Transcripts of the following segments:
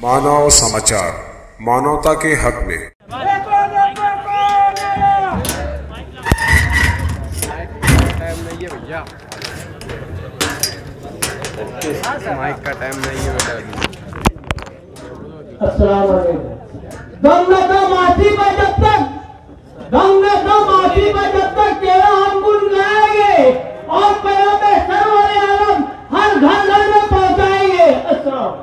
मानव समाचार, मानवता के हक में। माइक का टाइम नहीं है बेटा। अस्सलाम वालेकुम। गंगा तो माटी में जब तक तेरा हम गुन गाएंगे और पैगंबर सरवर आलम हर घर घर में पहुंचाएंगे। अस्सलाम।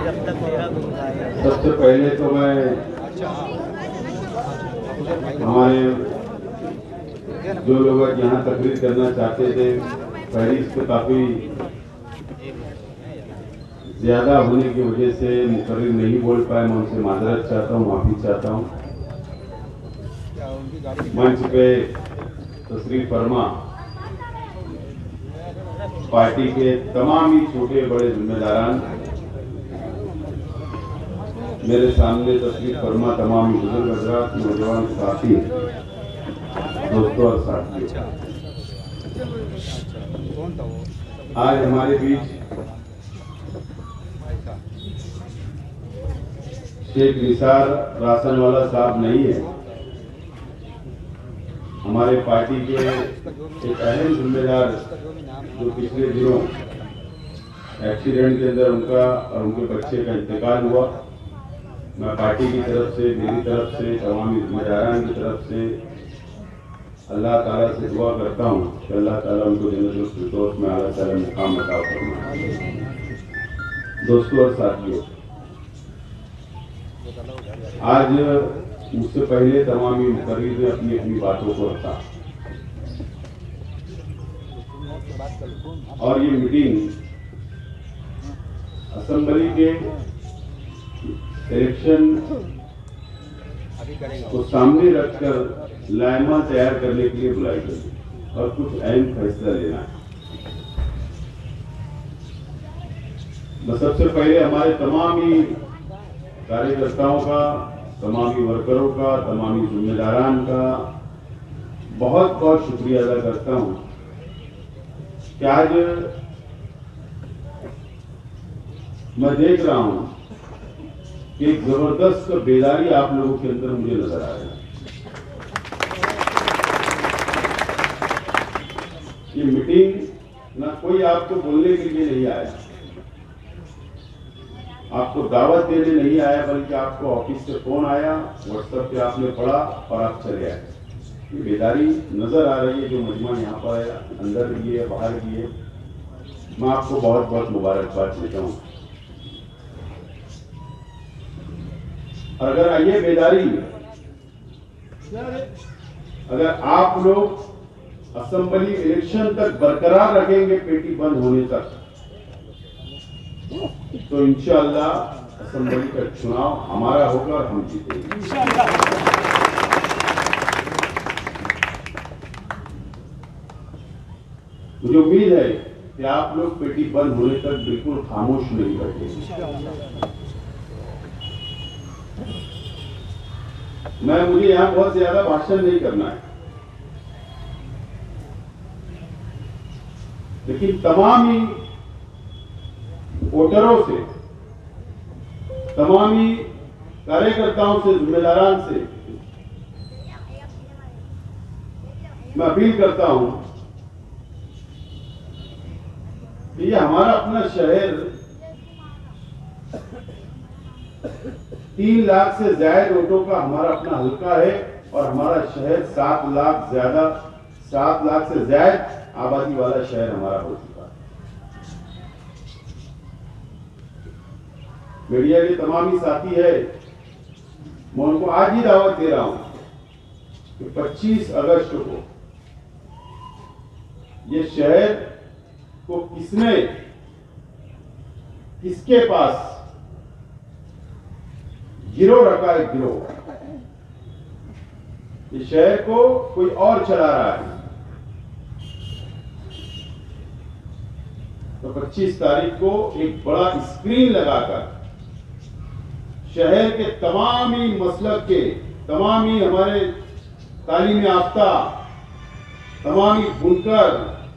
जब तक तेरा गुन गाएंगे। सबसे पहले तो मैं हमारे जो लोग यहाँ तकरीर करना चाहते थे, फहरिस्त पे काफ़ी ज़्यादा होने की वजह से मुकर्रिर नहीं बोल पाए। मैं उनसे माजरत चाहता हूँ, माफ़ी चाहता हूँ। मंच पे तशरीफ फरमा पार्टी के तमाम ही छोटे बड़े जिम्मेदारान, मेरे सामने तशरीफ फरमा तमाम बुजुर्ग हज़रात, नौजवान साथी, दोस्तों और साथियों, आज हमारे बीच शेख निसार रासनवाला साहब नहीं है। हमारे पार्टी के एक अहम जिम्मेदार जो पिछले दिनों एक्सीडेंट के अंदर उनका और उनके बच्चे का इंतकाल हुआ, मैं पार्टी की तरफ से, मेरी तरफ से, तमाम जिम्मेदारान की तरफ से अल्लाह ताला से दुआ करता हूँ कि अल्लाह ताला उनको जन्नतुल फिरदौस में आला ताला मुकाम अता फरमाए। दोस्तों और साथियों, आज मुझसे पहले तमाम मुकर्रिर ने अपनी अपनी बातों को रखा और ये मीटिंग असेंबली के इलेक्शन को सामने रखकर लाइमा तैयार करने के लिए बुलाई गई और कुछ अहम फैसला लेना है। मैं सबसे पहले हमारे तमाम ही कार्यकर्ताओं का, तमाम ही वर्करों का, तमाम ही जिम्मेदारान का बहुत बहुत शुक्रिया अदा करता हूं कि आज मैं देख रहा हूं कि एक जबरदस्त बेदारी आप लोगों के अंदर मुझे नजर आ रही है। ये मीटिंग ना कोई आपको बोलने के लिए नहीं आया, आपको दावत देने नहीं आया, बल्कि आपको ऑफिस से फोन आया, व्हाट्सएप पे आपने पढ़ा और आप चले आए। ये बेदारी नजर आ रही है जो मजमा यहाँ पर है, अंदर भी है, बाहर भी है। मैं आपको बहुत बहुत मुबारकबाद देता हूँ। अगर ये बेदारी, अगर आप लोग असेंबली इलेक्शन तक बरकरार रखेंगे, पेटी बंद होने तक, तो इंशाअल्लाह असेंबली का चुनाव हमारा होगा और हम जीतेंगे। मुझे उम्मीद है कि आप लोग पेटी बंद होने तक बिल्कुल खामोश नहीं बैठेंगे। मुझे यहां बहुत ज्यादा भाषण नहीं करना है, लेकिन तमाम ही वोटरों से, तमाम ही कार्यकर्ताओं से, जिम्मेदारान से मैं अपील करता हूं कि ये हमारा अपना शहर 3 लाख से ज्यादा वोटों का हमारा अपना हल्का है और हमारा शहर 7 लाख से ज्यादा आबादी वाला शहर हमारा हो चुका है। मीडिया के तमाम ही साथी है, मैं उनको आज ही दावत दे रहा हूं कि 25 अगस्त को ये शहर को किसके पास गिरोह रखा है, गिरोह, ये शहर को कोई और चला रहा है, तो 25 तारीख को एक बड़ा स्क्रीन लगाकर शहर के तमाम ही मसलक के, तमाम ही हमारे तालीम याफ्ता, तमाम ही बुनकर,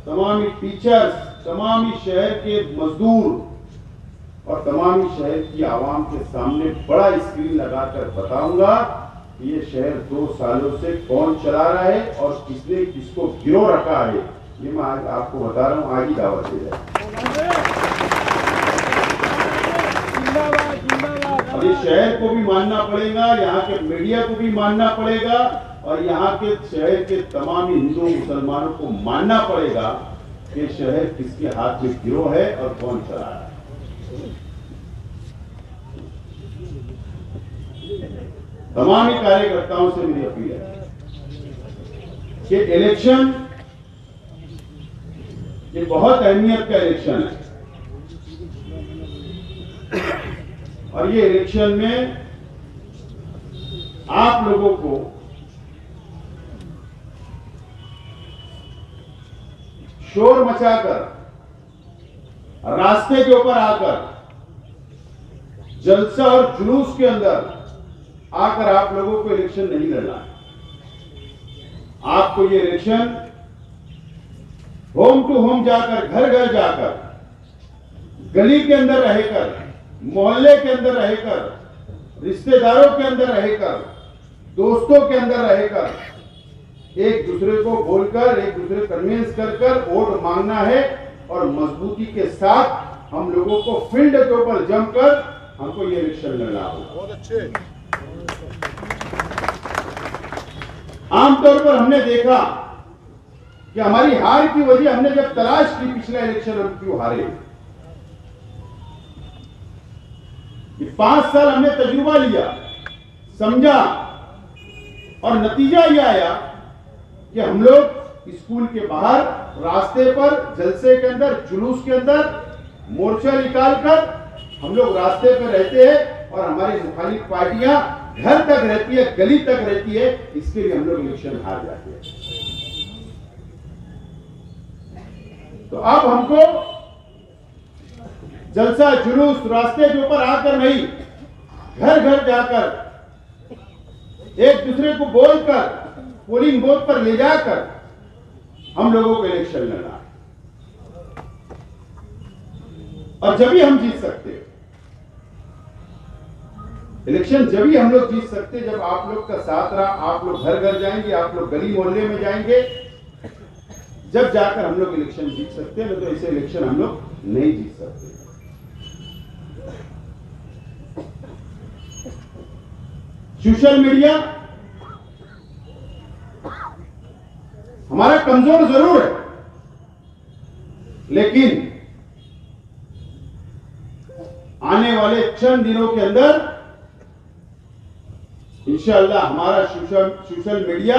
तमाम ही टीचर्स, तमाम ही शहर के मजदूर और तमाम ही शहर की आवाम के सामने बड़ा स्क्रीन लगाकर बताऊंगा कि ये शहर 2 सालों से कौन चला रहा है और किसने किसको गिरो रखा है। ये मैं आज आपको बता रहा हूं, आज ही दावत दे रहा हूं। और इस शहर को भी मानना पड़ेगा, यहाँ के मीडिया को भी मानना पड़ेगा और यहाँ के शहर के तमाम हिंदू मुसलमानों को मानना पड़ेगा कि शहर किसके हाथ में गिरोह है और कौन चला रहा है। तमाम ही कार्यकर्ताओं से मेरी अपील है कि इलेक्शन ये बहुत अहमियत का इलेक्शन है और ये इलेक्शन में आप लोगों को शोर मचाकर रास्ते के ऊपर आकर जलसा और जुलूस के अंदर आकर आप लोगों को इलेक्शन नहीं लड़ना है। आपको ये इलेक्शन होम टू होम जाकर, घर घर जाकर, गली के अंदर रहकर, मोहल्ले के अंदर रहकर, रिश्तेदारों के अंदर रहकर, दोस्तों के अंदर रहकर एक दूसरे को बोलकर, एक दूसरे कन्विंस कर वोट मांगना है और मजबूती के साथ हम लोगों को फील्ड के ऊपर जमकर हमको ये इलेक्शन लड़ना होगा। बहुत अच्छे। आमतौर पर हमने देखा कि हमारी हार की वजह हमने जब तलाश की पिछला इलेक्शन हम क्यों हारे, कि 5 साल हमने तजुर्बा लिया, समझा और नतीजा यह आया कि हम लोग स्कूल के बाहर, रास्ते पर, जलसे के अंदर, जुलूस के अंदर मोर्चा निकालकर हम लोग रास्ते पर रहते हैं और हमारी मुखालिफ पार्टियां घर तक रहती है, गली तक रहती है। इसके लिए हम लोग इलेक्शन हार जाते हैं। तो अब हमको जलसा जुलूस रास्ते के ऊपर आकर नहीं, घर घर जाकर एक दूसरे को बोलकर, पोलिंग बूथ पर ले जाकर हम लोगों को इलेक्शन लड़ना है और जब ही हम जीत सकते हैं। इलेक्शन जब ही हम लोग जीत सकते जब आप लोग का साथ रहा, आप लोग घर घर जाएंगे, आप लोग गली मोहल्ले में जाएंगे, जब जाकर हम लोग इलेक्शन जीत सकते हैं। तो ऐसे इलेक्शन हम लोग नहीं जीत सकते। सोशल मीडिया हमारा कमजोर जरूर है, लेकिन आने वाले चंद दिनों के अंदर इंशाअल्लाह हमारा सोशल मीडिया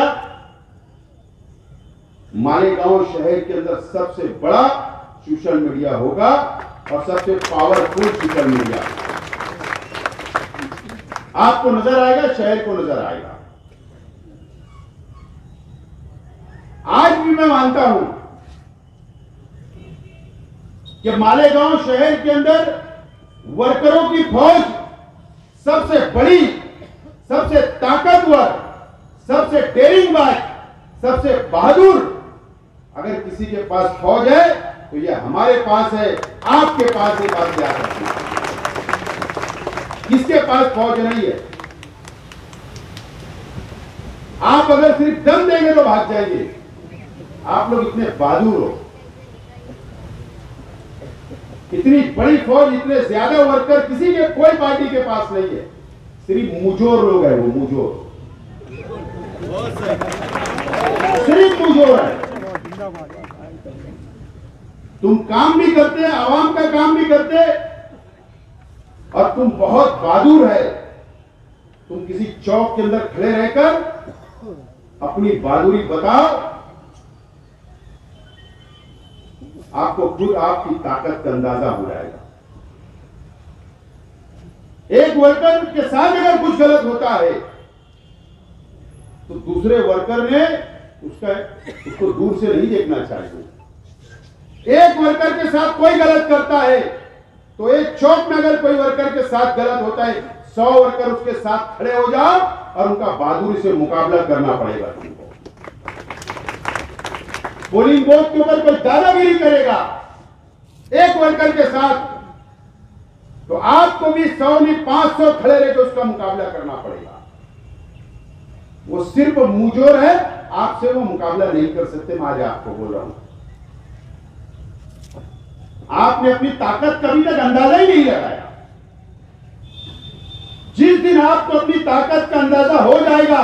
मालेगांव शहर के अंदर सबसे बड़ा सोशल मीडिया होगा और सबसे पावरफुल सोशल मीडिया आपको नजर आएगा, शहर को नजर आएगा। आज भी मैं मानता हूं कि मालेगांव शहर के अंदर वर्करों की फौज सबसे बड़ी, सबसे ताकतवर, सबसे डेरिंगबाज, सबसे बहादुर अगर किसी के पास फौज है तो यह हमारे पास है, आपके पास ये बात याद रखिए। किसके पास फौज नहीं है? आप अगर सिर्फ दम देंगे तो भाग जाएंगे। आप लोग इतने बहादुर हो, इतनी बड़ी फौज, इतने ज्यादा वर्कर किसी के, कोई पार्टी के पास नहीं है। सिर्फ मुजोर लोग हैं, वो मुजोर, सिर्फ मुजोर है। तुम काम भी करते, आवाम का काम भी करते और तुम बहुत बहादुर है। तुम किसी चौक के अंदर खड़े रहकर अपनी बहादुरी बताओ, आपको खुद आपकी ताकत का अंदाजा हो जाएगा। एक वर्कर के साथ अगर कुछ गलत होता है तो दूसरे वर्कर ने उसको दूर से नहीं देखना चाहिए। एक वर्कर के साथ कोई गलत करता है तो एक चौक में अगर कोई वर्कर के साथ गलत होता है, 100 वर्कर उसके साथ खड़े हो जाओ और उनका बहादुरी से मुकाबला करना पड़ेगा तुमको। पोलिंग बूथ के ऊपर कोई दादागिरी करेगा एक वर्कर के साथ, तो आपको भी 100 नहीं 500 खड़े रह के उसका मुकाबला करना पड़ेगा। वो सिर्फ मुंहजोर है, आपसे वो मुकाबला नहीं कर सकते। मैं आज आपको बोल रहा हूं, आपने अपनी ताकत कभी तक अंदाजा ही नहीं लगाया। जिस दिन आपको अपनी ताकत का अंदाजा हो जाएगा,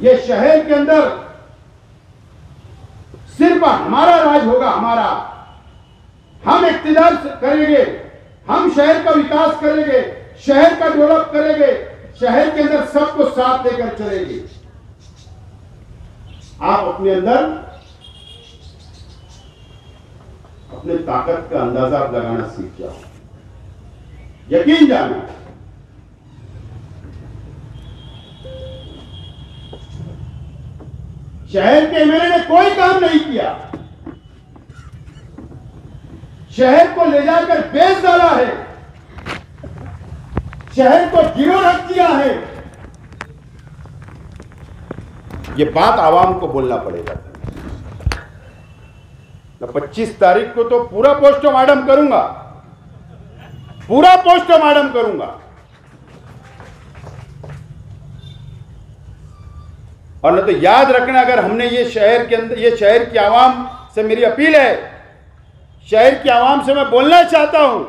ये शहर के अंदर सिर्फ हमारा राज होगा, हमारा। हम इख्तियार करेंगे, हम शहर का विकास करेंगे, शहर का डेवलप करेंगे, शहर के अंदर सबको साथ लेकर चलेंगे। आप अपने अंदर अपने ताकत का अंदाजा आप लगाना सीख जाओ, यकीन जाना। शहर के एमएलए ने कोई काम नहीं किया, शहर को ले जाकर बेच डाला है, शहर को गिरो रख दिया है। ये बात आवाम को बोलना पड़ेगा। 25 तारीख को तो पूरा पोस्टमार्टम करूंगा, पूरा पोस्टमार्टम करूंगा। और न तो याद रखना, अगर हमने ये शहर के अंदर, ये शहर की आवाम से मेरी अपील है, शहर की आवाम से मैं बोलना चाहता हूं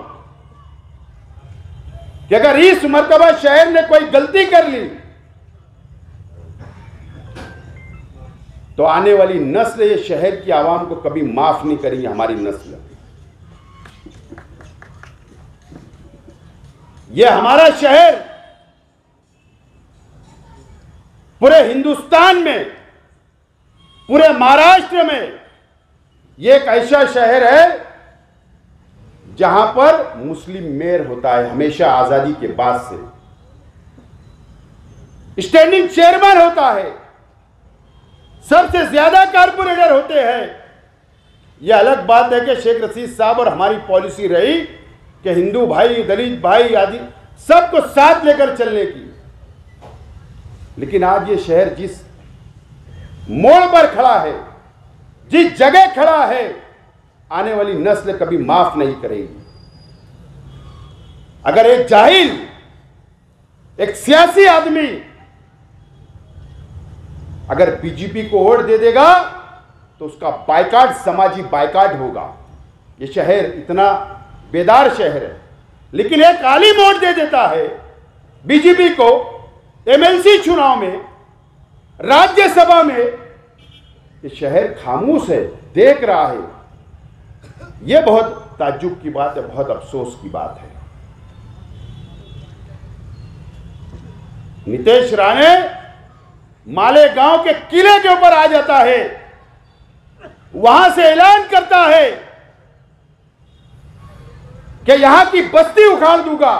कि अगर इस मर्तबा शहर ने कोई गलती कर ली तो आने वाली नस्ल ये शहर की आवाम को कभी माफ नहीं करेगी। हमारी नस्ल, ये हमारा शहर पूरे हिंदुस्तान में, पूरे महाराष्ट्र में ये एक ऐसा शहर है जहां पर मुस्लिम मेयर होता है, हमेशा आजादी के बाद से स्टैंडिंग चेयरमैन होता है, सबसे ज्यादा कारपोरेटर होते हैं। यह अलग बात है कि शेख रशीद साहब और हमारी पॉलिसी रही कि हिंदू भाई, दलित भाई आदि सबको साथ लेकर चलने की, लेकिन आज ये शहर जिस मोड़ पर खड़ा है, जिस जगह खड़ा है, आने वाली नस्ल कभी माफ नहीं करेगी। अगर एक जाहिल, एक सियासी आदमी अगर बीजेपी को वोट दे देगा तो उसका बायकाट, समाजी बायकाट होगा। ये शहर इतना बेदार शहर है, लेकिन एक आलिम वोट दे देता है बीजेपी को एमएलसी चुनाव में, राज्यसभा में, ये शहर खामोश है, देख रहा है। यह बहुत ताज्जुब की बात है, बहुत अफसोस की बात है। नीतीश राणे मालेगांव के किले के ऊपर आ जाता है, वहां से ऐलान करता है कि यहां की बस्ती उखाड़ दूंगा,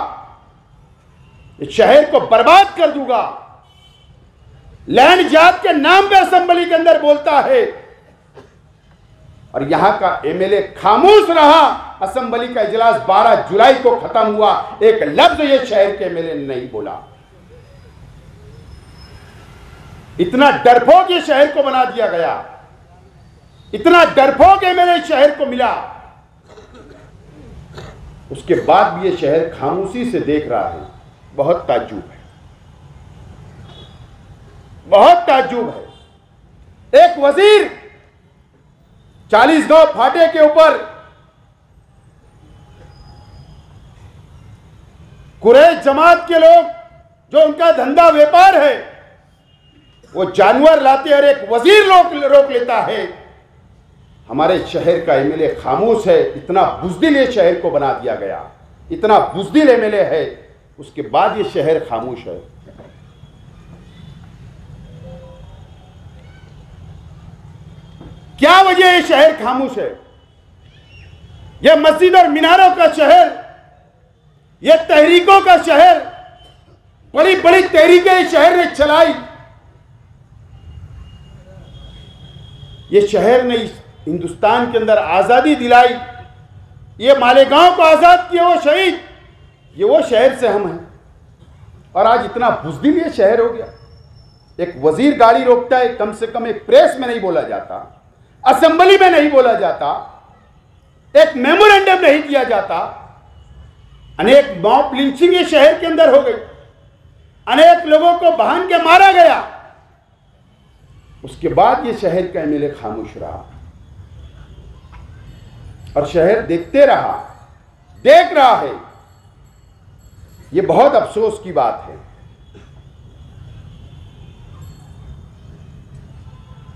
इस शहर को बर्बाद कर दूंगा। लैंड जात के नाम पे असेंबली के अंदर बोलता है और यहां का एमएलए खामोश रहा। असेंबली का इजलास 12 जुलाई को खत्म हुआ, एक लफ्ज ये शहर के एमएलए ने नहीं बोला। इतना डरपोक ये शहर को बना दिया गया, इतना डरपोक एमएलए शहर को मिला, उसके बाद भी ये शहर खामोशी से देख रहा है। बहुत ताज्जुब है, बहुत ताज्जुब है। एक वजीर 40 फाटे के ऊपर कुरैश जमात के लोग, जो उनका धंधा व्यापार है, वो जानवर लाते और एक वजीर रोक लेता है। हमारे शहर का एमएलए खामोश है। इतना बुज़दिल ये शहर को बना दिया गया, इतना बुज़दिल एमएलए है, उसके बाद ये शहर खामोश है। क्या वजह है शहर खामोश है? यह मस्जिद और मीनारों का शहर, यह तहरीकों का शहर, बड़ी बड़ी तहरीकें शहर ने चलाई। ये शहर ने हिंदुस्तान के अंदर आज़ादी दिलाई, ये मालेगांव को आज़ाद किया वो शहीद, ये वो शहर से हम हैं। और आज इतना बुज़दिल ये शहर हो गया। एक वजीर गाड़ी रोकता है, कम से कम एक प्रेस में नहीं बोला जाता, असेंबली में नहीं बोला जाता, एक मेमोरेंडम नहीं दिया जाता। अनेक मॉब लिंचिंग ये शहर के अंदर हो गई, अनेक लोगों को बांध के मारा गया। उसके बाद ये शहर का एमएलए खामोश रहा और शहर देखते रहा, देख रहा है। ये बहुत अफसोस की बात है।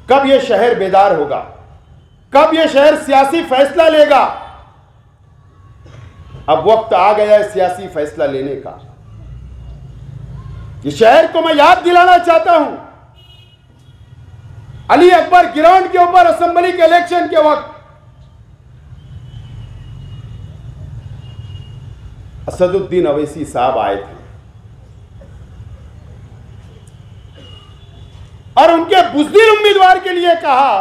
कब ये शहर बेदार होगा, कब ये शहर सियासी फैसला लेगा? अब वक्त आ गया है सियासी फैसला लेने का। इस शहर को मैं याद दिलाना चाहता हूं, अली अकबर ग्राउंड के ऊपर असेंबली के इलेक्शन के वक्त असदुद्दीन अवैसी साहब आए थे और उनके बुज़दिल उम्मीदवार के लिए कहा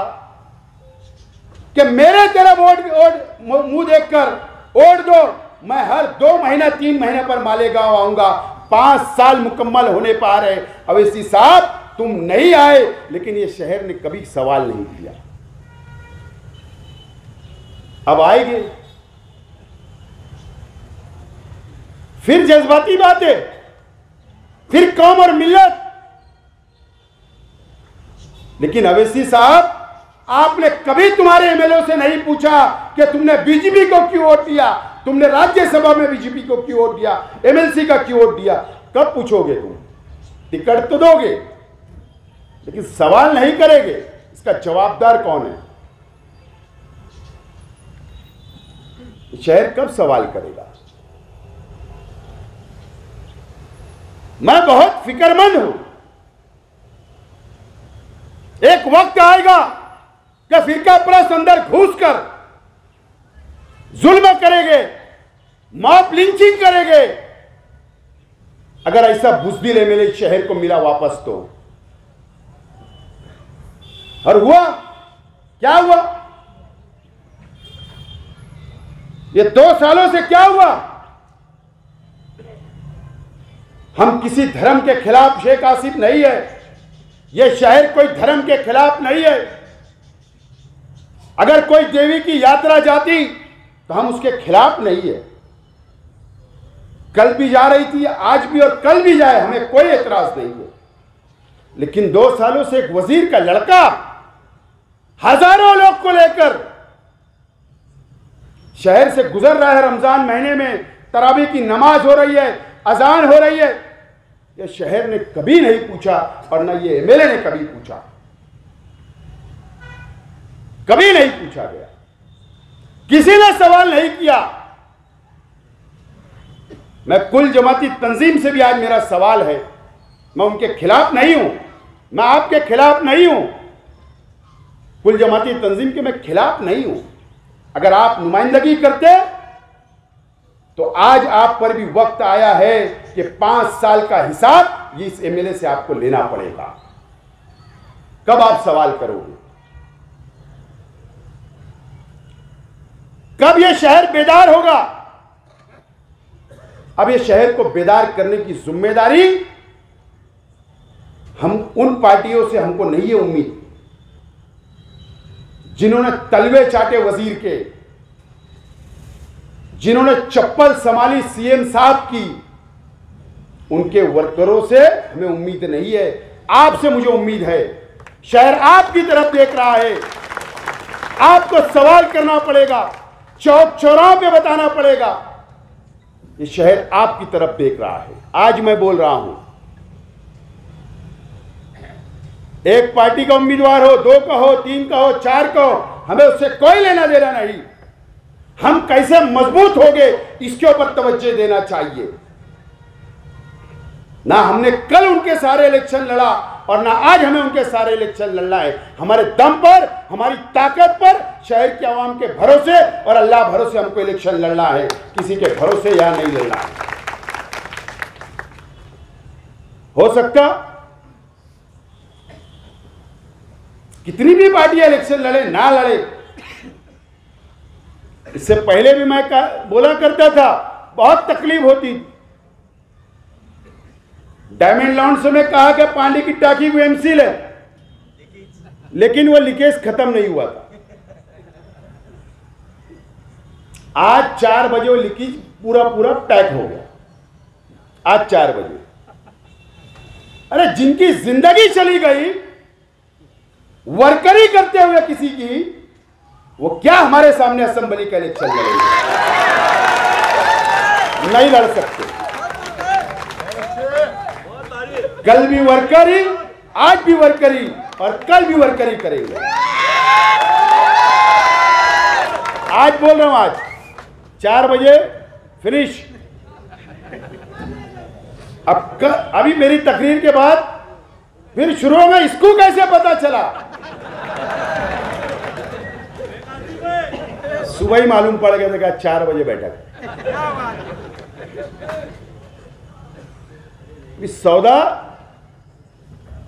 कि मेरे तरफ मुंह देखकर वोट दो, मैं हर 2 महीना 3 महीने पर मालेगांव आऊंगा। 5 साल मुकम्मल होने पा रहे। अवैसी साहब तुम नहीं आए, लेकिन ये शहर ने कभी सवाल नहीं किया। अब आएंगे फिर जज्बाती बातें, फिर कौम और मिल्लत। लेकिन अवैसी साहब, आपने कभी तुम्हारे एमएलए से नहीं पूछा कि तुमने बीजेपी को क्यों वोट दिया, तुमने राज्यसभा में बीजेपी को क्यों वोट दिया, एमएलसी का क्यों वोट दिया? कब पूछोगे? तुम टिकट तो दोगे, लेकिन सवाल नहीं करेंगे। इसका जवाबदार कौन है? शहर कब सवाल करेगा? मैं बहुत फिक्रमंद हूं। एक वक्त आएगा कि फिरका परस्त अंदर घुसकर जुल्म करेंगे, मॉब लिंचिंग करेंगे। अगर ऐसा बुज़दिल एमएलए शहर को मिला वापस तो। और हुआ क्या? हुआ ये 2 सालों से क्या हुआ? हम किसी धर्म के खिलाफ शेख आसिफ नहीं है, यह शहर कोई धर्म के खिलाफ नहीं है। अगर कोई देवी की यात्रा जाती तो हम उसके खिलाफ नहीं है। कल भी जा रही थी, आज भी और कल भी जाए, हमें कोई एतराज नहीं है। लेकिन 2 सालों से एक वजीर का लड़का हजारों लोग को लेकर शहर से गुजर रहा है। रमजान महीने में तरावी की नमाज हो रही है, अजान हो रही है। यह शहर ने कभी नहीं पूछा और न ये एमएलए ने कभी पूछा, कभी नहीं पूछा गया, किसी ने सवाल नहीं किया। मैं कुल जमाती तंजीम से भी आज मेरा सवाल है, मैं उनके खिलाफ नहीं हूं, मैं आपके खिलाफ नहीं हूं, कुल जमाती तंजीम के मैं खिलाफ नहीं हूं। अगर आप नुमाइंदगी करते तो आज आप पर भी वक्त आया है कि 5 साल का हिसाब इस एमएलए से आपको लेना पड़ेगा। कब आप सवाल करोगे? कब यह शहर बेदार होगा? अब यह शहर को बेदार करने की जिम्मेदारी हम उन पार्टियों से हमको नहीं है उम्मीद जिन्होंने तलवे चाटे वजीर के, जिन्होंने चप्पल संभाली सीएम साहब की। उनके वर्करों से हमें उम्मीद नहीं है, आपसे मुझे उम्मीद है। शहर आपकी तरफ देख रहा है, आपको सवाल करना पड़ेगा, चौक चौराहों पे बताना पड़ेगा। ये शहर आपकी तरफ देख रहा है। आज मैं बोल रहा हूं, एक पार्टी का उम्मीदवार हो, 2 का हो, 3 का हो, 4 का हो, हमें उससे कोई लेना देना नहीं। हम कैसे मजबूत हो गए इसके ऊपर तवज्जो देना चाहिए। ना हमने कल उनके सारे इलेक्शन लड़ा और ना आज हमें उनके सारे इलेक्शन लड़ना है। हमारे दम पर, हमारी ताकत पर, शहर के आवाम के भरोसे और अल्लाह भरोसे हमको इलेक्शन लड़ना है, किसी के भरोसे या नहीं लड़ना है। हो सकता कितनी भी पार्टियां इलेक्शन लड़े ना लड़े, इससे पहले भी मैं बोला करता था, बहुत तकलीफ होती। डायमंड लॉन्ड्स में कहा कि पानी की टाकी वो एमसील है, लेकिन वो लीकेज खत्म नहीं हुआ था। आज 4 बजे वो लीकेज पूरा पैक हो गया, आज 4 बजे। अरे जिनकी जिंदगी चली गई वर्करी करते हुए किसी की, वो क्या हमारे सामने असेंबली का इलेक्शन लड़ेंगे? नहीं लड़ सकते। कल भी वर्करी, आज भी वर्करी और कल भी वर्करी करेंगे। आज बोल रहा हूं, आज 4 बजे फिनिश। अभी मेरी तकरीर के बाद फिर शुरू में इसको कैसे पता चला? सुबह ही मालूम पड़ गया था 4 बजे बैठक। सौदा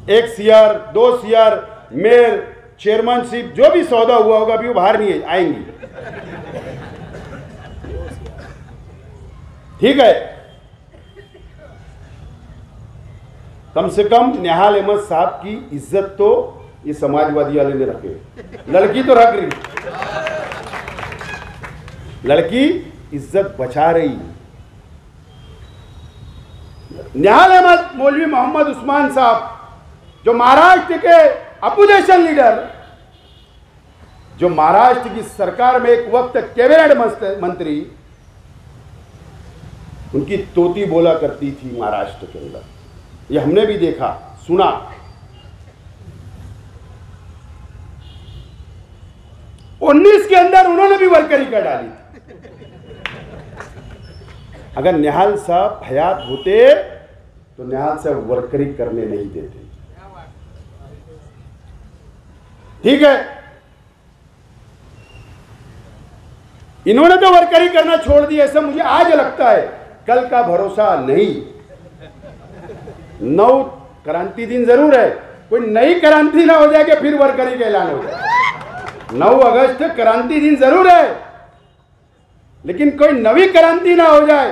1 CR 2 CR मेयर चेयरमैनशिप जो भी सौदा हुआ होगा अभी वो बाहर नहीं आएंगी। ठीक है, कम से कम निहाल अहमद साहब की इज्जत तो ये समाजवादी वाले ने रखे। लड़की तो रख रही, लड़की इज्जत बचा रही। निहाल अहमद मौलवी मोहम्मद उस्मान साहब जो महाराष्ट्र के अपोजिशन लीडर, जो महाराष्ट्र की सरकार में एक वक्त कैबिनेट मंत्री, उनकी तोती बोला करती थी महाराष्ट्र के अंदर। ये हमने भी देखा सुना। उन्नीस के अंदर उन्होंने भी वर्करी कर डाली थी। अगर निहाल साहब हयात होते तो निहाल साहब वर्करी करने नहीं देते। ठीक है, इन्होंने तो वर्करी करना छोड़ दिया, ऐसा मुझे आज लगता है। कल का भरोसा नहीं। 9 क्रांति दिन जरूर है, कोई नई क्रांति ना हो जाए कि फिर वर्करी का ऐलान हो जाए। 9 अगस्त क्रांति दिन जरूर है, लेकिन कोई नवी क्रांति ना हो जाए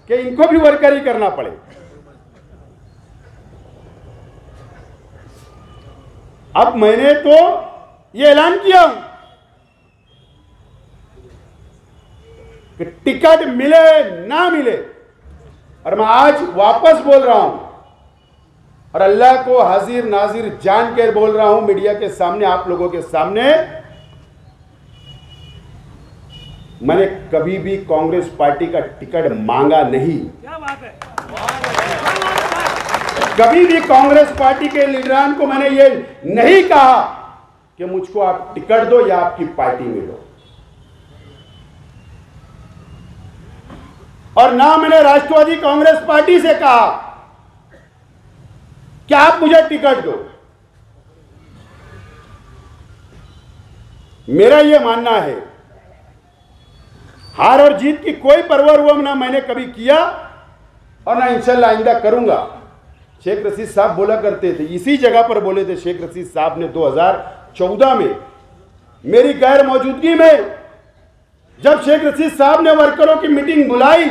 कि इनको भी वर्करी करना पड़े। अब मैंने तो ये ऐलान किया कि टिकट मिले ना मिले, और मैं आज वापस बोल रहा हूं और अल्लाह को हाजिर नाजिर जान के बोल रहा हूं मीडिया के सामने, आप लोगों के सामने, मैंने कभी भी कांग्रेस पार्टी का टिकट मांगा नहीं। क्या बात है? कभी भी कांग्रेस पार्टी के लीडरान को मैंने ये नहीं कहा कि मुझको आप टिकट दो या आपकी पार्टी में दो, और ना मैंने राष्ट्रवादी कांग्रेस पार्टी से कहा कि आप मुझे टिकट दो। मेरा यह मानना है, हार और जीत की कोई परवाह ना मैंने कभी किया और ना इंशाल्लाह आइंदा करूंगा। शेख रशीद साहब बोला करते थे, इसी जगह पर बोले थे शेख रशीद साहब ने 2014 में मेरी गैर मौजूदगी में, जब शेख रशीद साहब ने वर्करों की मीटिंग बुलाई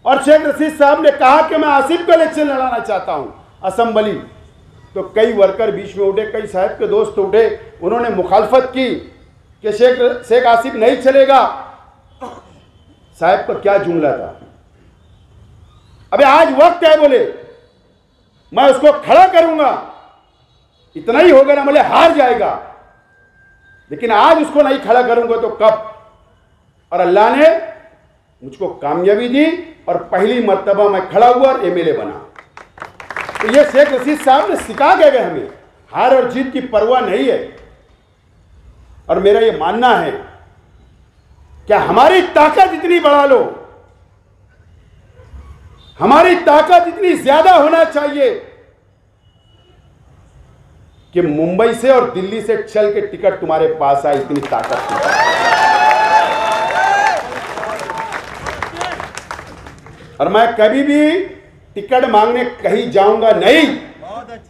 और शेख रशीद साहब ने कहा कि मैं आसिफ का इलेक्शन लड़ाना चाहता हूं असेंबली, तो कई वर्कर बीच में उठे, कई साहब के दोस्त उठे, उन्होंने मुखालफत की कि शेख आसिफ नहीं चलेगा। साहब का क्या जुमला था, अबे आज वक्त है, बोले मैं उसको खड़ा करूंगा, इतना ही होगा ना, बोले हार जाएगा, लेकिन आज उसको नहीं खड़ा करूंगा तो कब? और अल्लाह ने मुझको कामयाबी दी और पहली मर्तबा मैं खड़ा हुआ और एमएलए बना। तो ये शेख रशीद साहब ने सिखा के गए हमें, हार और जीत की परवाह नहीं है। और मेरा ये मानना है कि हमारी ताकत इतनी बढ़ा लो, हमारी ताकत इतनी ज्यादा होना चाहिए कि मुंबई से और दिल्ली से चल के टिकट तुम्हारे पास आए, इतनी ताकत थी। और मैं कभी भी टिकट मांगने कहीं जाऊंगा नहीं,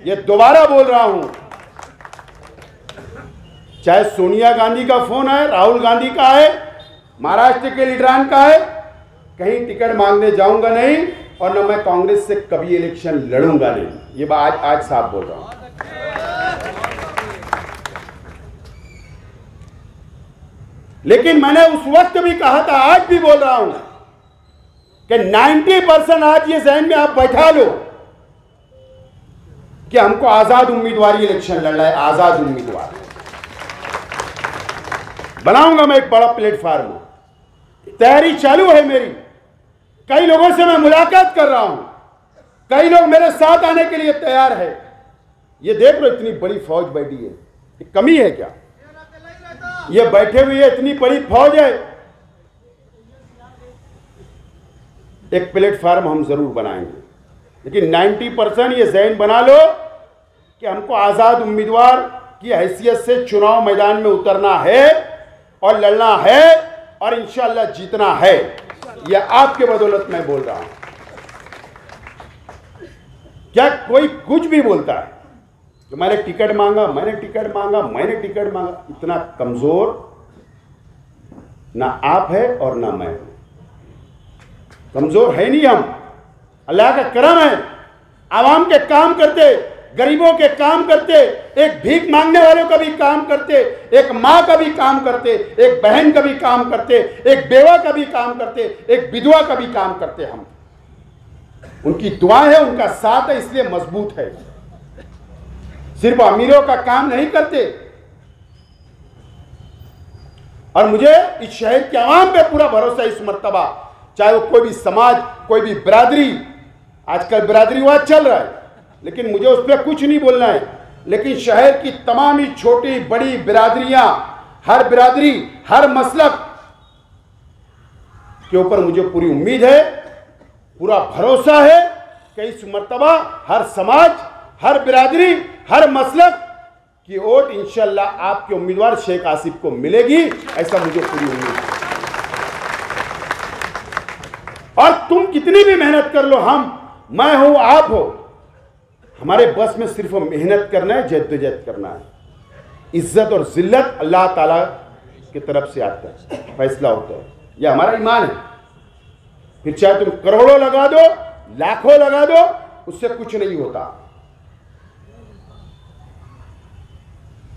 ये दोबारा बोल रहा हूं। चाहे सोनिया गांधी का फोन है, राहुल गांधी का है, महाराष्ट्र के लीडरान का है, कहीं टिकट मांगने जाऊंगा नहीं, और न मैं कांग्रेस से कभी इलेक्शन लड़ूंगा नहीं। ये बात आज साफ बोल रहा हूं। लेकिन मैंने उस वक्त भी कहा था, आज भी बोल रहा हूं कि 90% आज ये जहन में आप बैठा लो कि हमको आजाद उम्मीदवारी इलेक्शन लड़ना है। आजाद उम्मीदवार बनाऊंगा मैं एक बड़ा प्लेटफॉर्म, तैयारी चालू है मेरी। कई लोगों से मैं मुलाकात कर रहा हूं, कई लोग मेरे साथ आने के लिए तैयार है। ये देख लो इतनी बड़ी फौज बैठी है, ये कमी है क्या? ये बैठे हुए इतनी बड़ी फौज है। एक प्लेटफॉर्म हम जरूर बनाएंगे, लेकिन 90% ये ज़हन बना लो कि हमको आजाद उम्मीदवार की हैसियत से चुनाव मैदान में उतरना है और लड़ना है और इंशाअल्लाह जीतना है। यह आपके बदौलत मैं बोल रहा हूं। क्या कोई कुछ भी बोलता है कि मैंने टिकट मांगा, मैंने टिकट मांगा, मैंने टिकट मांगा? इतना कमजोर ना आप है और ना मैं हूं। कमजोर है नहीं हम, अल्लाह का करम है। आवाम के काम करते, गरीबों के काम करते, एक भीख मांगने वालों का भी काम करते, एक माँ का भी काम करते, एक बहन का भी काम करते, एक बेवा का भी काम करते, एक विधवा का भी काम करते। हम उनकी दुआ है, उनका साथ है, इसलिए मजबूत है। सिर्फ अमीरों का काम नहीं करते। और मुझे इस शहर के आवाम पे पूरा भरोसा इस मर्तबा, चाहे वो कोई भी समाज, कोई भी बिरादरी, आजकल बिरादरीवाद चल रहा है, लेकिन मुझे उस पर कुछ नहीं बोलना है। लेकिन शहर की तमाम ही छोटी बड़ी बिरादरियां, हर बिरादरी, हर मसलक के ऊपर मुझे पूरी उम्मीद है, पूरा भरोसा है कि इस मर्तबा हर समाज, हर बिरादरी, हर मसलक की वोट इंशाअल्लाह आपके उम्मीदवार शेख आसिफ को मिलेगी, ऐसा मुझे पूरी उम्मीद है। और तुम कितनी भी मेहनत कर लो, मैं हूं, आप हो, हमारे बस में सिर्फ मेहनत करना है, जद्दोजहद करना है। इज्जत और जिल्लत अल्लाह ताला की तरफ से आता है, फैसला होता है। यह हमारा ईमान है। फिर चाहे तुम करोड़ों लगा दो, लाखों लगा दो, उससे कुछ नहीं होता।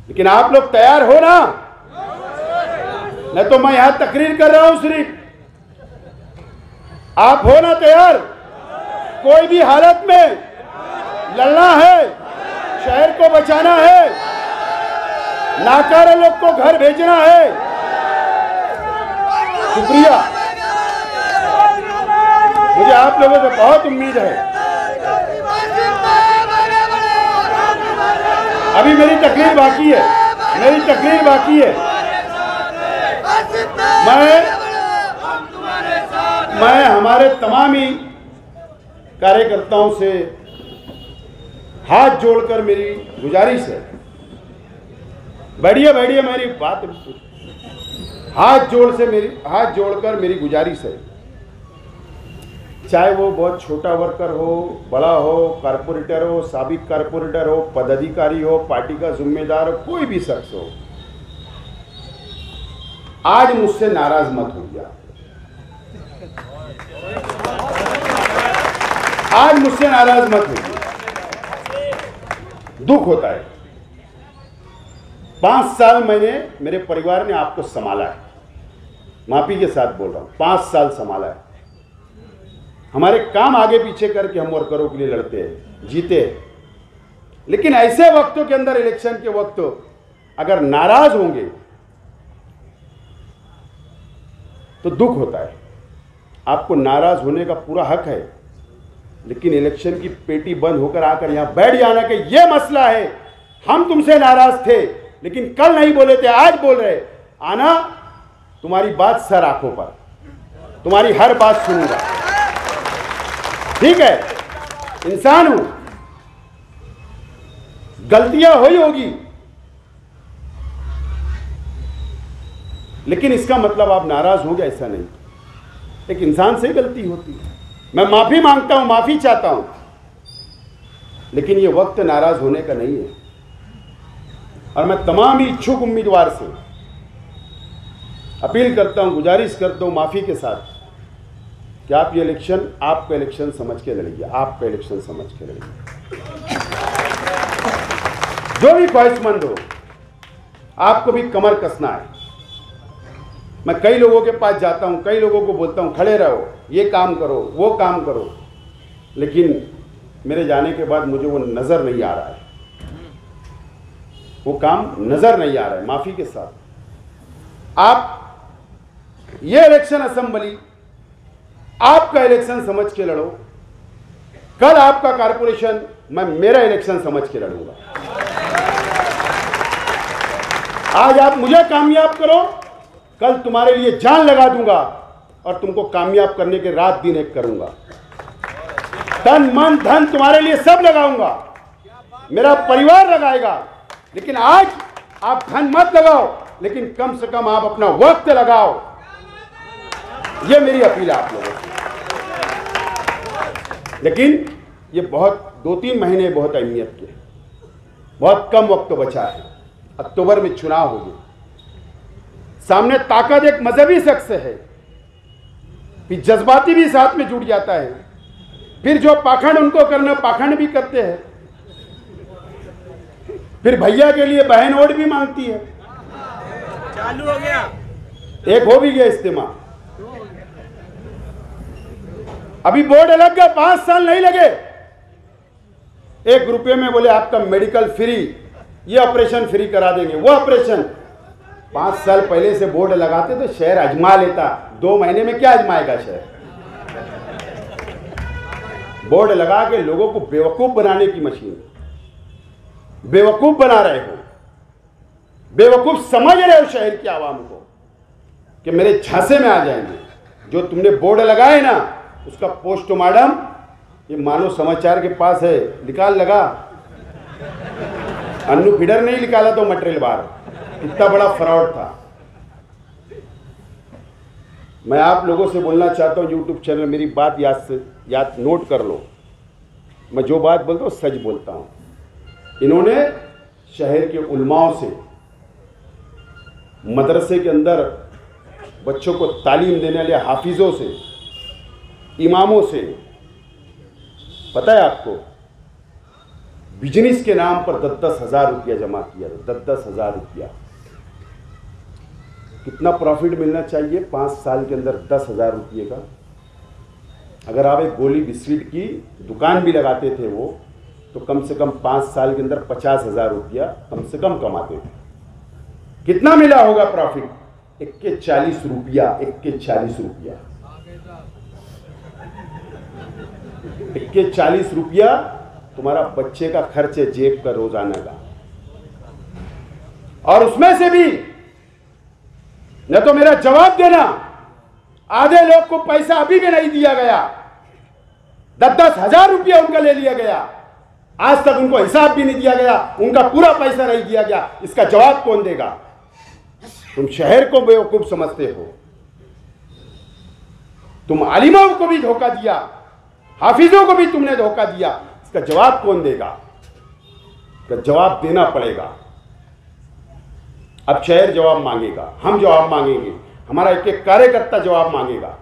लेकिन आप लोग तैयार हो ना? नहीं तो मैं यहां तकरीर कर रहा हूं सिर्फ। आप हो ना तैयार? कोई भी हालत में लड़ना है, शहर को बचाना है, नाकारा लोग को घर भेजना है। शुक्रिया, मुझे आप लोगों से बहुत उम्मीद है। अभी मेरी तकरीर बाकी है, मेरी तकरीर बाकी है। मैं हमारे तमाम ही कार्यकर्ताओं से हाथ जोड़कर मेरी गुजारिश है, बैठिए बैठिए, मेरी बात, हाथ जोड़कर मेरी गुजारिश है। चाहे वो बहुत छोटा वर्कर हो, बड़ा हो, कारपोरेटर हो, साबिक कारपोरेटर हो, पदाधिकारी हो, पार्टी का जिम्मेदार हो, कोई भी शख्स हो, आज मुझसे नाराज मत होइए। आज मुझसे नाराज मत होइए। दुख होता है। 5 साल मेरे परिवार ने आपको संभाला है, माफी के साथ बोल रहा हूं, 5 साल संभाला है। हमारे काम आगे पीछे करके हम वर्करों के लिए लड़ते हैं, जीते हैं। लेकिन ऐसे वक्तों के अंदर, इलेक्शन के वक्त, अगर नाराज होंगे तो दुख होता है। आपको नाराज होने का पूरा हक है, लेकिन इलेक्शन की पेटी बंद होकर आकर यहां बैठ जाना कि यह मसला है, हम तुमसे नाराज थे लेकिन कल नहीं बोले थे, आज बोल रहे, आना, तुम्हारी बात सर आंखों पर, तुम्हारी हर बात सुनूंगा, ठीक है? इंसान हूं, गलतियां हुई होगी, लेकिन इसका मतलब आप नाराज होंगे ऐसा नहीं। एक इंसान से गलती होती है, मैं माफी मांगता हूं, माफी चाहता हूं, लेकिन ये वक्त नाराज होने का नहीं है। और मैं तमाम ही इच्छुक उम्मीदवार से अपील करता हूं, गुजारिश करता हूं माफी के साथ कि आप ये इलेक्शन आपका इलेक्शन समझ के लड़िए, आपका इलेक्शन समझ के लड़िए। जो भी ख्वाहिशमंद हो, आपको भी कमर कसना है। मैं कई लोगों के पास जाता हूँ, कई लोगों को बोलता हूँ खड़े रहो, ये काम करो, वो काम करो, लेकिन मेरे जाने के बाद मुझे वो नज़र नहीं आ रहा है, वो काम नज़र नहीं आ रहा है। माफ़ी के साथ आप ये इलेक्शन असेंबली आपका इलेक्शन समझ के लड़ो, कल आपका कारपोरेशन मैं मेरा इलेक्शन समझ के लड़ूंगा। आज आप मुझे कामयाब करो, कल तुम्हारे लिए जान लगा दूंगा और तुमको कामयाब करने के रात दिन एक करूंगा, तन मन धन तुम्हारे लिए सब लगाऊंगा, मेरा परिवार लगाएगा। लेकिन आज आप धन मत लगाओ, लेकिन कम से कम आप अपना वक्त लगाओ, ये मेरी अपील है आप लोगों से। लेकिन ये बहुत 2-3 महीने बहुत अहमियत के, बहुत कम वक्त बचा है, अक्टूबर में चुनाव होंगे, सामने ताकत एक मजहबी शख्स है, फिर जज्बाती भी साथ में जुड़ जाता है, फिर जो पाखंड उनको करना पाखंड भी करते हैं, फिर भैया के लिए बहन वोट भी मांगती है। चालू हो गया, एक हो भी गया इस्तेमाल, अभी बोर्ड लग गया, 5 साल नहीं लगे, 1 रुपये में बोले आपका मेडिकल फ्री, ये ऑपरेशन फ्री करा देंगे, वो ऑपरेशन। 5 साल पहले से बोर्ड लगाते तो शहर अजमा लेता, 2 महीने में क्या अजमाएगा शहर। बोर्ड लगा के लोगों को बेवकूफ बनाने की मशीन, बेवकूफ बना रहे हो, बेवकूफ समझ रहे हो शहर की आवाम को कि मेरे झांसे में आ जाएंगे। जो तुमने बोर्ड लगाए ना, उसका पोस्टमार्टम ये मानो समाचार के पास है, निकाल लगा, अन्नू फीडर नहीं निकाला तो मटेरियल बाहर, कितना बड़ा फ्रॉड था। मैं आप लोगों से बोलना चाहता हूँ, यूट्यूब चैनल, मेरी बात याद नोट कर लो, मैं जो बात बोलता हूँ सच बोलता हूँ। इन्होंने शहर के उलमाओं से, मदरसे के अंदर बच्चों को तालीम देने वाले हाफिज़ों से, इमामों से, पता है आपको, बिजनेस के नाम पर 10-10 हज़ार रुपया जमा किया, 10-10 हज़ार रुपया। कितना प्रॉफिट मिलना चाहिए 5 साल के अंदर 10 हज़ार रुपये का। अगर आप एक गोली बिस्किट की दुकान भी लगाते थे वो, तो कम से कम 5 साल के अंदर 50 हज़ार रुपया कम से कम कमाते थे। कितना मिला होगा प्रॉफिट? 41 रुपया, 41 रुपया, 41 रुपया तुम्हारा बच्चे का खर्च है जेब का रोजाना का। और उसमें से भी न तो मेरा जवाब देना, आधे लोग को पैसा अभी भी नहीं दिया गया, 10-10 हज़ार रुपया उनका ले लिया गया, आज तक उनको हिसाब भी नहीं दिया गया, उनका पूरा पैसा नहीं दिया गया। इसका जवाब कौन देगा? तुम शहर को बेवकूफ समझते हो, तुम आलिमों को भी धोखा दिया, हाफिजों को भी तुमने धोखा दिया। इसका जवाब कौन देगा? इसका जवाब देना पड़ेगा। अब शहर जवाब मांगेगा, हम जवाब मांगेंगे, हमारा एक एक कार्यकर्ता जवाब मांगेगा,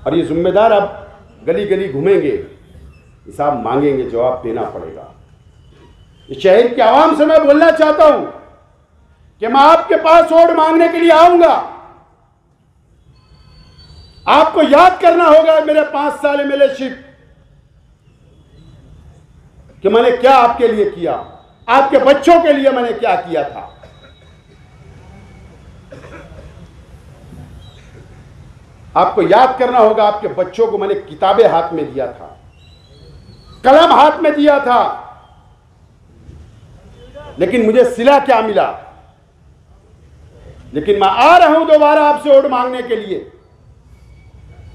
और ये जिम्मेदार अब गली गली घूमेंगे, हिसाब मांगेंगे, जवाब देना पड़ेगा। इस शहर की आवाम से मैं बोलना चाहता हूं कि मैं आपके पास वोट मांगने के लिए आऊंगा। आपको याद करना होगा मेरे 5 साल एमएलएशिप कि मैंने क्या आपके लिए किया, आपके बच्चों के लिए मैंने क्या किया था। आपको याद करना होगा आपके बच्चों को मैंने किताबें हाथ में दिया था, कलम हाथ में दिया था, लेकिन मुझे सिला क्या मिला? लेकिन मैं आ रहा हूं दोबारा आपसे वोट मांगने के लिए।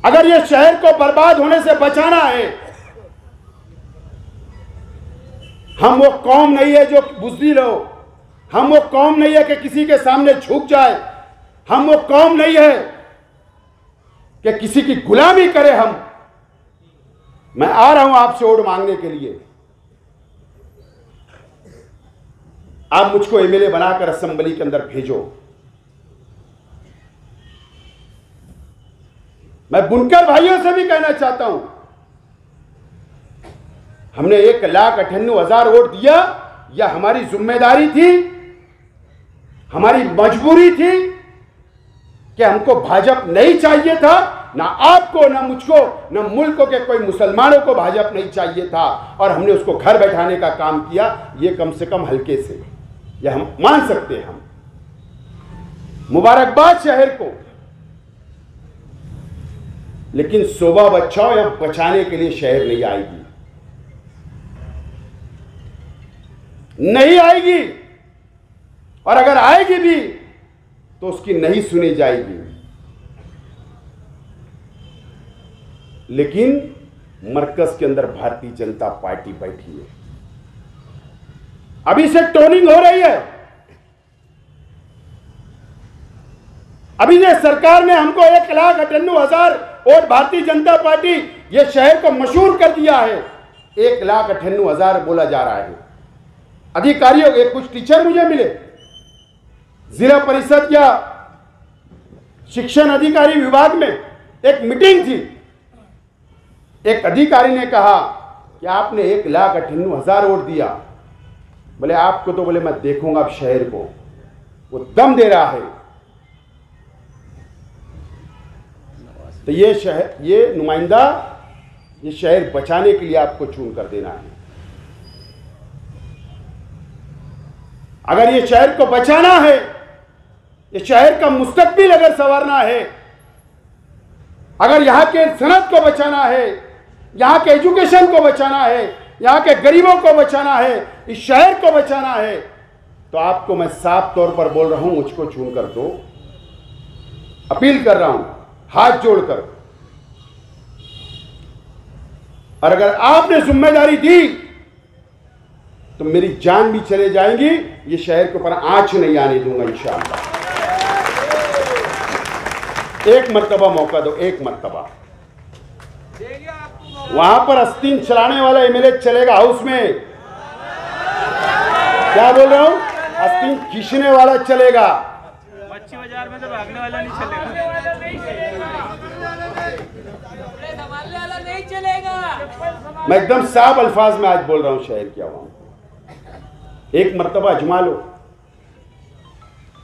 अगर यह शहर को बर्बाद होने से बचाना है, हम वो कौम नहीं है जो बुज़दिल हो, हम वो कौम नहीं है कि किसी के सामने झुक जाए, हम वो कौम नहीं है कि किसी की गुलामी करे। हम मैं आ रहा हूं आपसे वोट मांगने के लिए। आप मुझको एमएलए बनाकर असेंबली के अंदर भेजो। मैं बुनकर भाइयों से भी कहना चाहता हूं, हमने 1,98,000 वोट दिया, यह हमारी जिम्मेदारी थी, हमारी मजबूरी थी, कि हमको भाजपा नहीं चाहिए था, ना आपको, ना मुझको, ना मुल्क के कोई मुसलमानों को भाजपा नहीं चाहिए था, और हमने उसको घर बैठाने का काम किया। ये कम से कम हल्के से यह हम मान सकते हैं। हम मुबारकबाद शहर को, लेकिन शोभा बचाओ या बचाने के लिए शहर नहीं आएगी, नहीं आएगी। और अगर आएगी भी तो उसकी नहीं सुनी जाएगी। लेकिन मरकज के अंदर भारतीय जनता पार्टी बैठी है, अभी से टोनिंग हो रही है। अभी से सरकार ने हमको 1,98,000 वोट, भारतीय जनता पार्टी ये शहर को मशहूर कर दिया है। 1,98,000 बोला जा रहा है। अधिकारियों के कुछ टीचर मुझे मिले, जिला परिषद या शिक्षण अधिकारी विभाग में एक मीटिंग थी। एक अधिकारी ने कहा कि आपने 1,98,000 वोट दिया। बोले आपको तो, बोले मैं देखूंगा अब शहर को। वो दम दे रहा है। तो ये शहर, ये नुमाइंदा, ये शहर बचाने के लिए आपको चुन कर देना है। अगर ये शहर को बचाना है, ये शहर का मुस्तकबिल अगर संवारना है, अगर यहां के सनत को बचाना है, यहां के एजुकेशन को बचाना है, यहां के गरीबों को बचाना है, इस शहर को बचाना है, तो आपको मैं साफ तौर पर बोल रहा हूं, मुझको चुन कर दो। अपील कर रहा हूं हाथ जोड़कर। और अगर आपने जिम्मेदारी दी तो मेरी जान भी चले जाएंगी, ये शहर के ऊपर आंच नहीं आने दूंगा इंशाअल्लाह। एक मर्तबा मौका दो, एक मर्तबा। वहां पर अस्तीन चलाने वाला एमएलए चलेगा हाउस में। क्या बोल रहा हूं? अस्तीन खींचने वाला चलेगा, मच्छी बाजार में तो भागने वाला नहीं चलेगा। नहीं चलेगा। मैं एकदम साफ अल्फाज में आज बोल रहा हूं शहर की आवाम, एक मर्तबा आजमा लो।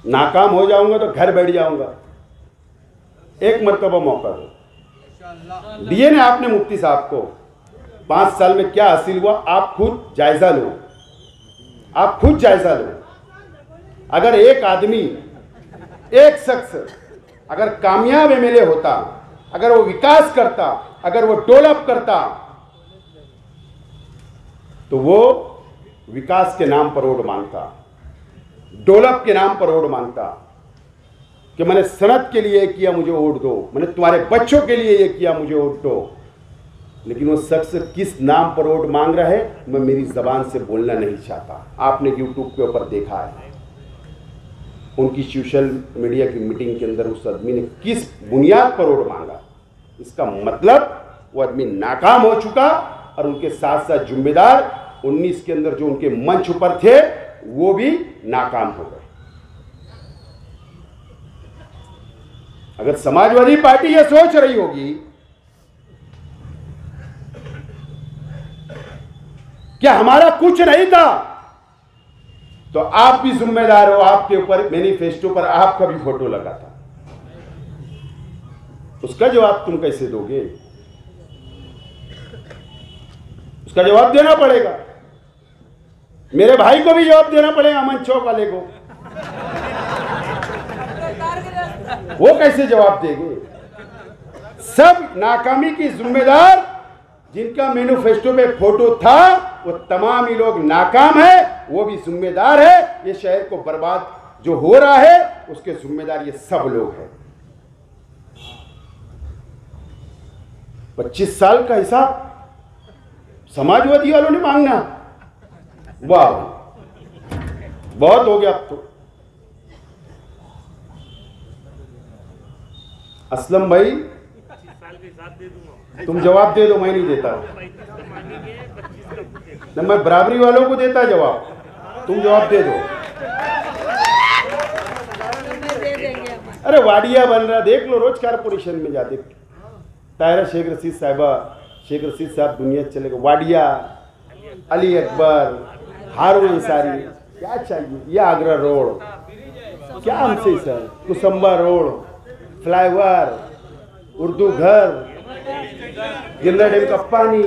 नाकाम हो जाऊंगा तो घर बैठ जाऊंगा। एक मर्तबा मौका दो। दिए ने आपने मुफ्ती साहब को 5 साल में क्या हासिल हुआ, आप खुद जायजा लो, आप खुद जायजा लो। अगर एक आदमी, एक शख्स अगर कामयाब एमएलए होता, अगर वो विकास करता, अगर वो डेवलप करता, तो वो विकास के नाम पर वोट मांगता, डेवलप के नाम पर वोट मांगता कि मैंने सनत के लिए किया, मुझे वोट दो, मैंने तुम्हारे बच्चों के लिए ये किया, मुझे वोट दो। लेकिन वो शख्स किस नाम पर वोट मांग रहा है, मैं मेरी जबान से बोलना नहीं चाहता। आपने यूट्यूब के ऊपर देखा है, उनकी सोशल मीडिया की मीटिंग के अंदर उस आदमी ने किस बुनियाद पर वोट मांगा। इसका मतलब वो आदमी नाकाम हो चुका, और उनके साथ साथ जिम्मेदार 19 के अंदर जो उनके मंच पर थे वो भी नाकाम हो गए। अगर समाजवादी पार्टी ये सोच रही होगी कि हमारा कुछ नहीं था, तो आप भी जिम्मेदार हो। आपके ऊपर मैनिफेस्टो पर आपका भी फोटो लगा था, उसका जवाब तुम कैसे दोगे? उसका जवाब देना पड़ेगा। मेरे भाई को भी जवाब देना पड़ेगा, अमन चौक वाले को। वो कैसे जवाब देंगे? सब नाकामी की जिम्मेदार जिनका मैनिफेस्टो में फोटो था, वो तमाम ही लोग नाकाम है, वो भी जिम्मेदार है। ये शहर को बर्बाद जो हो रहा है उसके जिम्मेदार ये सब लोग हैं। 25 साल का हिसाब समाजवादी वालों ने मांगना, वाह बहुत हो गया। अब तो असलम भाई तुम जवाब दे दो, मैं नहीं देता। न मैं बराबरी वालों को देता जवाब, तुम जवाब दे दो। अरे वाडिया बन रहा, देख लो, रोज कारपोरेशन में जाते तायरा शेख रशीद साहिबा, शेख रशीद साहब दुनिया चलेगा, वाडिया, अली अकबर, हारून अंसारी, क्या चाहिए? ये आगरा रोड, क्या हमसे सर, कुसम्बा रोड, फ्लाईओवर, उर्दू घर, गिरना डैम का पानी,